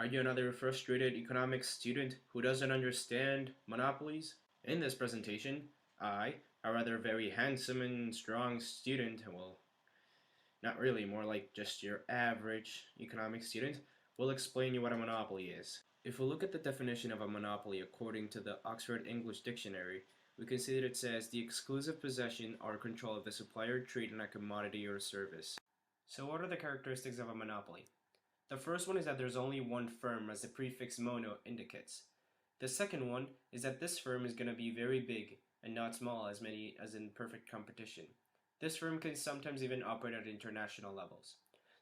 Are you another frustrated economics student who doesn't understand monopolies? In this presentation, a rather very handsome and strong student, well, not really, more like just your average economics student, will explain you what a monopoly is. If we look at the definition of a monopoly according to the Oxford English Dictionary, we can see that it says the exclusive possession or control of the supply or trade in a commodity or service. So what are the characteristics of a monopoly? The first one is that there's only one firm, as the prefix mono indicates. The second one is that this firm is going to be very big and not small as in perfect competition. This firm can sometimes even operate at international levels.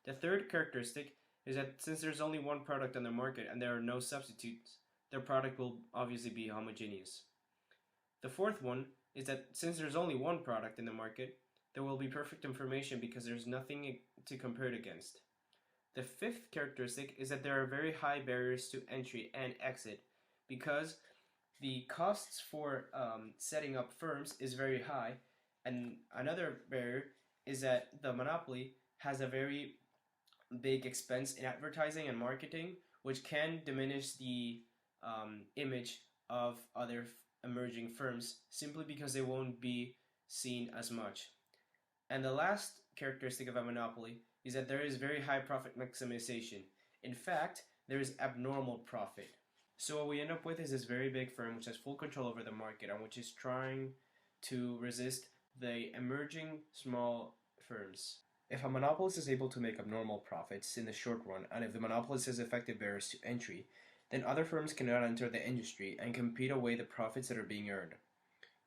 The third characteristic is that since there's only one product on the market and there are no substitutes, their product will obviously be homogeneous. The fourth one is that since there's only one product in the market, there will be perfect information because there's nothing to compare it against. The fifth characteristic is that there are very high barriers to entry and exit because the costs for setting up firms is very high, and another barrier is that the monopoly has a very big expense in advertising and marketing, which can diminish the image of other emerging firms simply because they won't be seen as much. And the last characteristic of a monopoly is that there is very high profit maximization. In fact, there is abnormal profit. So what we end up with is this very big firm which has full control over the market and which is trying to resist the emerging small firms. If a monopolist is able to make abnormal profits in the short run, and if the monopolist has effective barriers to entry, then other firms cannot enter the industry and compete away the profits that are being earned.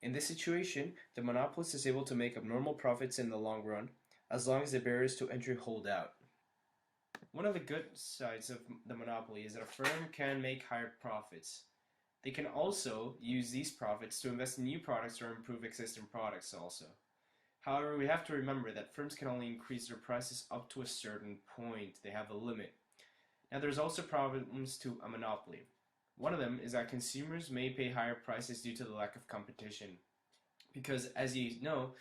In this situation, the monopolist is able to make abnormal profits in the long run, as long as the barriers to entry hold out. One of the good sides of the monopoly is that a firm can make higher profits. They can also use these profits to invest in new products or improve existing products also. However, we have to remember that firms can only increase their prices up to a certain point. They have a limit. Now there's also problems to a monopoly. One of them is that consumers may pay higher prices due to the lack of competition. Because as you know,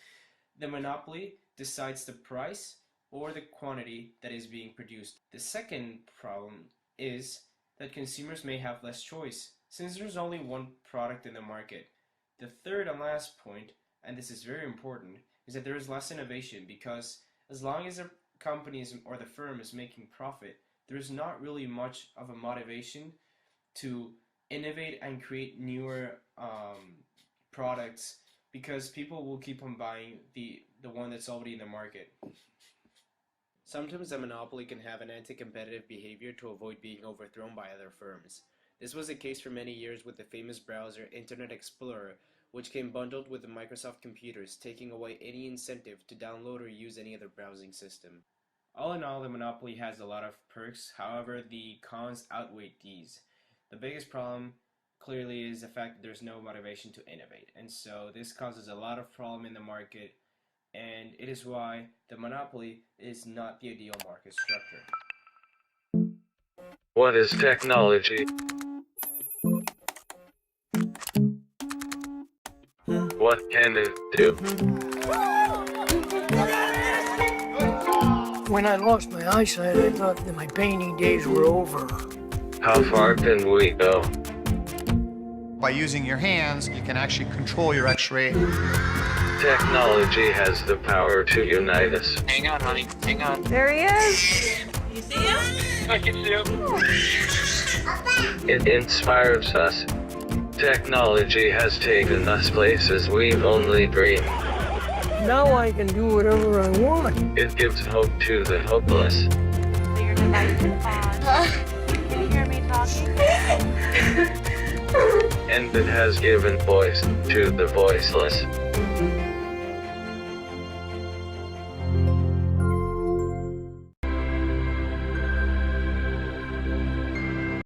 the monopoly decides the price or the quantity that is being produced. The second problem is that consumers may have less choice, since there's only one product in the market. The third and last point, and this is very important, is that there is less innovation, because as long as the company or the firm is making profit, there's not really much of a motivation to innovate and create newer products, because people will keep on buying the one that's already in the market. Sometimes a monopoly can have an anti-competitive behavior to avoid being overthrown by other firms. This was the case for many years with the famous browser Internet Explorer, which came bundled with the Microsoft computers, taking away any incentive to download or use any other browsing system. All in all, the monopoly has a lot of perks, however the cons outweigh these. The biggest problem clearly is the fact that there's no motivation to innovate, and so this causes a lot of problem in the market, and it is why the monopoly is not the ideal market structure. What is technology? What can it do? When I lost my eyesight, I thought that my painting days were over. How far can we go? By using your hands, you can actually control your x-ray. Technology has the power to unite us. Hang on, honey. Hang on. There he is. You see him? I can see him. It inspires us. Technology has taken us places we've only dreamed. Now I can do whatever I want. It gives hope to the hopeless. So your device is on. Can you hear me talking? And it has given voice to the voiceless.